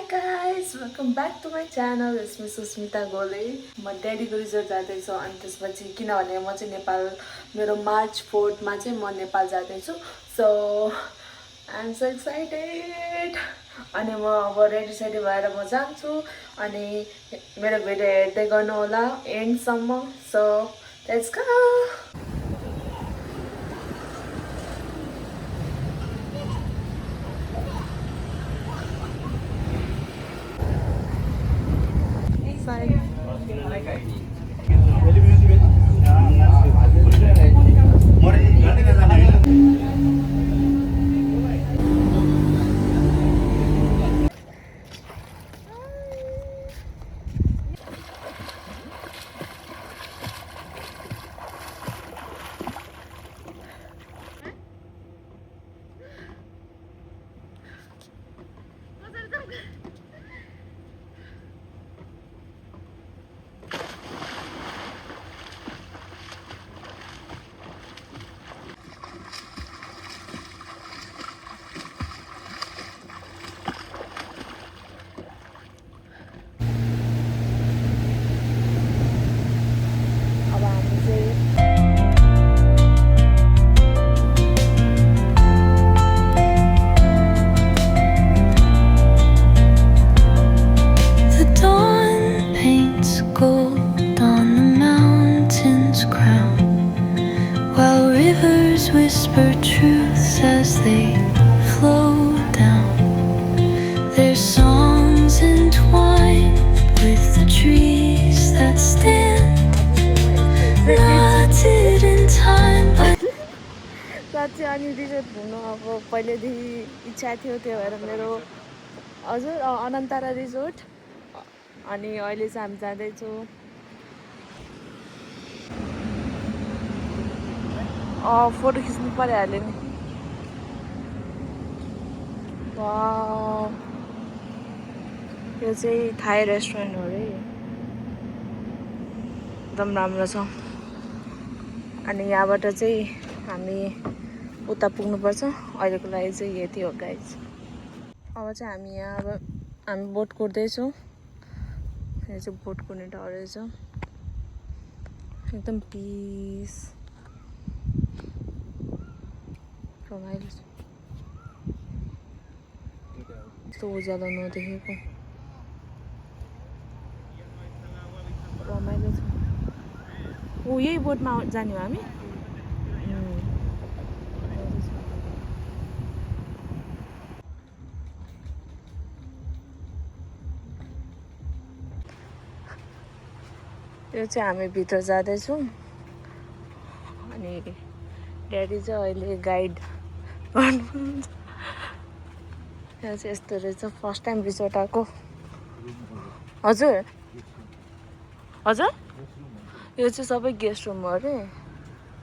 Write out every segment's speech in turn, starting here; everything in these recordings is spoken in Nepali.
guys, welcome back to my channel. It's me Susmita Gole. म ड्याडीको रिजोर्ट जाँदैछु अनि त्यसपछि किनभने म चाहिँ नेपाल मेरो मार्च 4 मा चाहिँ म नेपाल जाँदैछु. So I am so excited. अनि म अब रेडी सेडी भएर म जान्छु अनि मेरो भिडियो हेर्दै गर्नु होला एन्डसम्म. So let's go. Whisper truths as they flow down. Their songs entwined with the trees that stand, rotted in time. साँच्चै अनि रिजोर्ट घुम्नु अब पहिल्यैदेखि इच्छा थियो, त्यो भएर मेरो हजुर अनन्तरा रिजोर्ट. अनि अहिले चाहिँ हामी जाँदैछौँ. फोटो खिच्नु परिहाल्यो नि. वाउ, यो चाहिँ थाई रेस्टुरेन्ट हो अरे. एकदम राम्रो छ. अनि यहाँबाट चाहिँ हामी उता पुग्नुपर्छ. अहिलेको लागि चाहिँ यति हो गाइज. अब चाहिँ हामी यहाँ अब हामी बोट कुर्दैछौँ. यो चाहिँ बोट कुर्ने ठाउँ रहेछ. एकदम पिस, रमाइलो छ. यस्तो उज्यालो नदेखेको रमाइलो छ. ओ यही बोटमा जाने हो हामी. यो चाहिँ हामी भित्र जाँदैछौँ. अनि ड्याडी चाहिँ अहिले गाइड गर्नुहुन्छ. यहाँ चाहिँ यस्तो रहेछ. फर्स्ट टाइम रिसोर्ट आएको. हजुर हजुर यो चाहिँ सबै गेस्ट रुम हो अरे.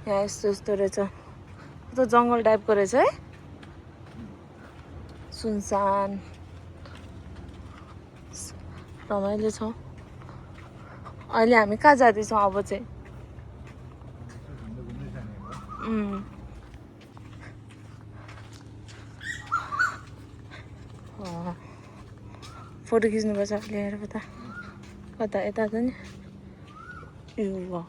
यहाँ यस्तो यस्तो रहेछ. कस्तो जङ्गल टाइपको रहेछ है. सुनसान रमाइलो छ. अहिले हामी कहाँ जाँदैछौँ अब चाहिँ. फोटो खिच्नुपर्छ ल्याएर. कता कता यता छ नि. ए वाउ,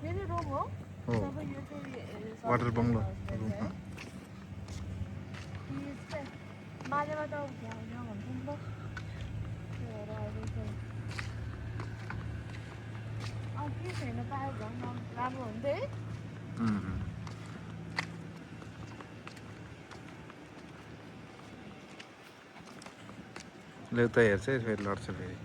मेरो रुम हो. वाटर बङ्गलो मालेमा त भ्याउन भन्छ नि त. त्यही भएर अहिले चाहिँ के छैन पायो झन् राम्रो हुन्थ्यो है. ले उता हेर्छ फेरि लड्छ फेरि.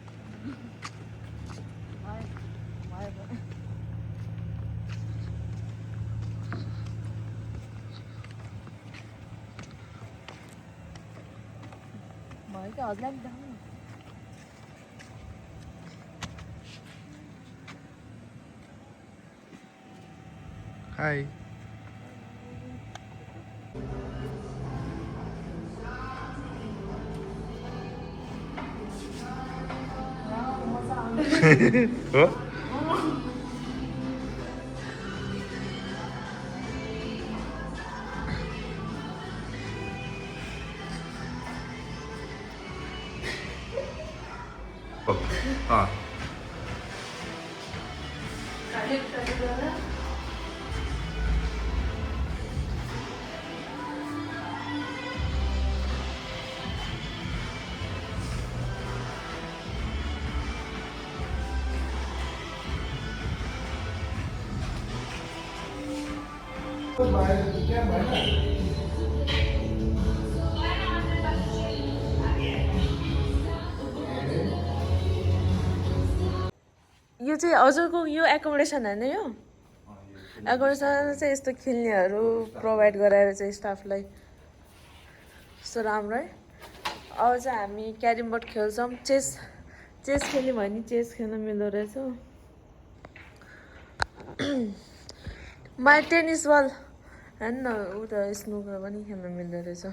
भयो कि हजुरलाई पनि देखाउनु. हाई. हो अँ यो चाहिँ हजुरको यो एकोमोडेसन होइन यो एकोमोडेसन चाहिँ यस्तो खेल्नेहरू प्रोभाइड गराएर चाहिँ स्टाफलाई यस्तो राम्रो है। अब चाहिँ हामी क्यारम बोर्ड खेल्छौँ। चेस खेल्यौँ भने चेस खेल्न मिल्दो रहेछ। माइ टेनिस बल हेर्नु न उता स्नुकर पनि खेल्न मिल्दो रहेछ।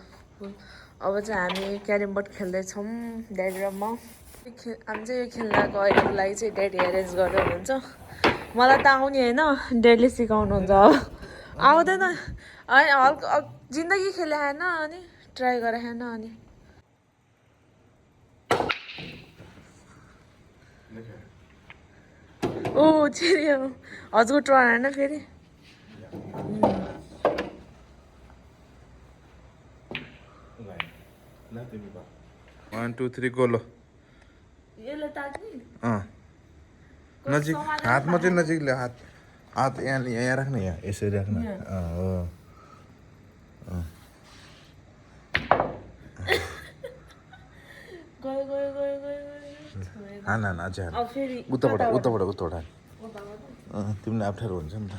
अब चाहिँ हामी क्यारम बोर्ड खेल्दैछौँ ड्याडी र म। हामी चाहिँ यो खेल्नको अहिलेको लागि चाहिँ ड्याडी एरेन्ज गरेर हुन्छ। मलाई त आउने होइन ड्याडीले सिकाउनुहुन्छ। अब आउँदैन हल्का जिन्दगी खेले होइन अनि ट्राई गरे होइन अनि ओ फेरि हजुरको टर्न होइन फेरि 1 2 3 गोलो यसले ताक्ने अँ नजिक हात मात्रै नजिक ल्याऊ हात यहाँ राख्न यहाँ यसरी राख्न अँ हो गयो हान अझै हान अब फेरि उताबाट तिमीलाई अप्ठ्यारो हुन्छ नि त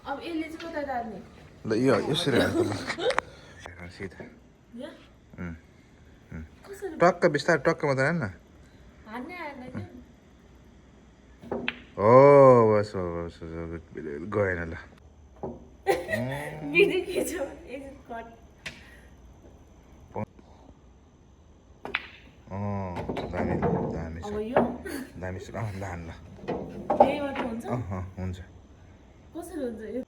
अब यसले चाहिँ कता तार्ने ल यो यसरी हान सिधा टक्क बिस्तारै टक्क मात्रै हान न हान्ने हान्ने क्या हो बस गएन ल बिजी खिच्यो एकछिन कट दामी अब यो दामी छ ल हान ल यही मात्र हुन्छ हुन्छ कसरी हुन्छ यो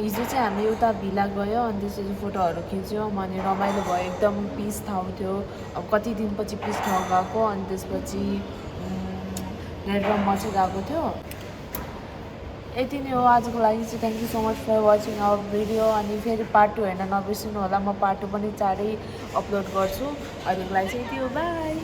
हिजो चाहिँ हामी उता भिला गयो अनि त्यसपछि फोटोहरू खिच्यौँ अनि रमाइलो भयो एकदम पिस ठाउँ थियो। अब कति दिनपछि पिस ठाउँ गएको अनि त्यसपछि ड्याडी र म चाहिँ गएको थियो। यति नै हो आजको लागि चाहिँ। Thank you so much for watching our video. अनि फेरि पार्ट 2 हेर्न नबिर्सिनु होला। म पार्ट 2 पनि चाँडै अपलोड गर्छु। अहिलेको लागि चाहिँ यति हो। बाई।